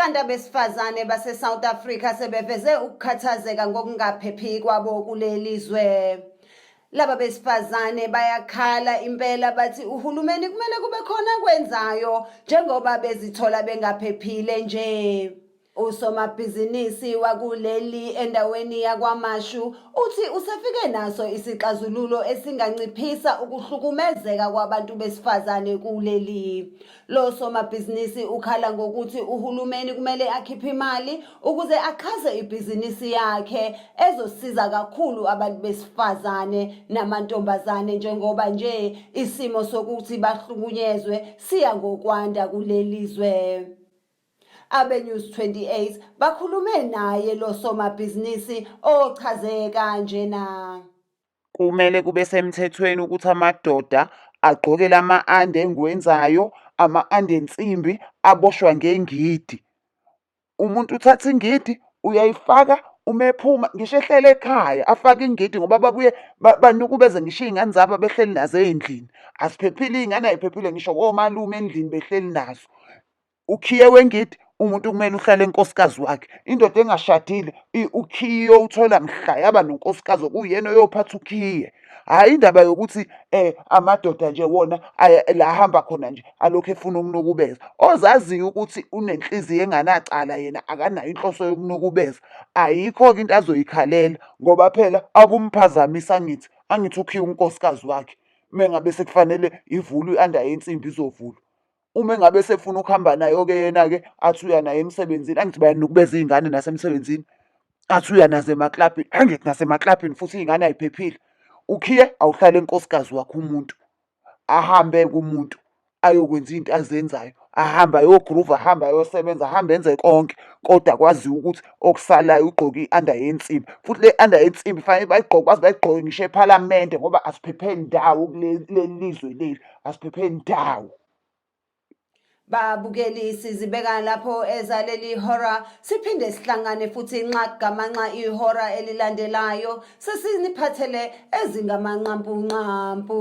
Abantu besifazane base-South Africa sebeveze ukukhathazeka ngokungaphephi kwabo kuleli zwe. Laba besifazane bayakhala impela bathi uhulumeni kumele kube khona kwenzayo njengoba bezithola bengaphephile nje. Usomabhizinisi wakuleli endaweni yakwaMashu uthi usefike naso isixazululo esinganciphisa ukuhlukumezeka kwabantu besifazane kuleli. Lo somabhizinisi ukhala ngokuthi uhulumeni kumele akhiphe imali ukuze achaze ibhizinisi yakhe ezosiza kakhulu abantu besifazane namantombazane njengoba nje isimo sokuthi bahlukunyezwe siya ngokwanda kuleli zwe. Abe-News 28 bakhulume naye lo somabhizinisi ochaze kanjena. Kumele kube semthethweni ukuthi amadoda agqoke lama-ande engwenzayo, ama-ande ensimbi aboshwa ngengidi. Umuntu uthatha ingidi uyayifaka uma ephuma ngisho ehlele ekhaya afake ingidi ngoba babuye banukubeze ngisho iy'ngane zabo behleli nazo endlini. Asiphephile iy'ngane ayiphephile ngisho komalume endlini behleli nazo. Ukhiye wengidi umuntu kumele uhlale enkosikazi wakhe. Indoda engashadile ukhiye uthola mhla yaba nonkosikazi okuyena oyophatha ukhiye. Hhayi indaba yokuthi amadoda nje wona la ahamba khona nje alokhu efuna ukunukubeza. Ozaziyo ukuthi unenhliziyo enganacala yena akanayo inhloso yokunukubeza. Ayikho-ke into azoyikhalela ngoba phela akumphazamisa angithi ukhiye unkosikazi wakhe. Mengabe sekufanele ivulwe i-under yensimbi izovulwa. Uma engabe sefuna ukuhamba nayo-ke yena-ke athi uya naye emsebenzini, angithi bayanukubeza iy'ngane nasemsebenzini, athi uya nazo emaklabhini, angithi nasemaklabhini futhi iy'ngane ayiphephile. Ukhiye awuhlale enkosikazi wakhe umuntu, ahambe kumuntu ayokwenza izinto azenzayo, ahambe ayogruva, ahambe ayosebenza, ahambe enze konke, kodwa kwaziwa ukuthi okusalayo ugqoke i-under yensimbi. Futhi le-under yensimbi fanele bayigqoke, kwazi bayigqoke ngisho ephalamende ngoba asiphephe ndawo kuleli lizwe leli, asiphephe ndawo. Babukelisi zibeka lapho ezaleli hora, siphinde sihlangane futhi nxa gamanxa ihora elilandelayo sesiniphathele ezingamanqampunqampu.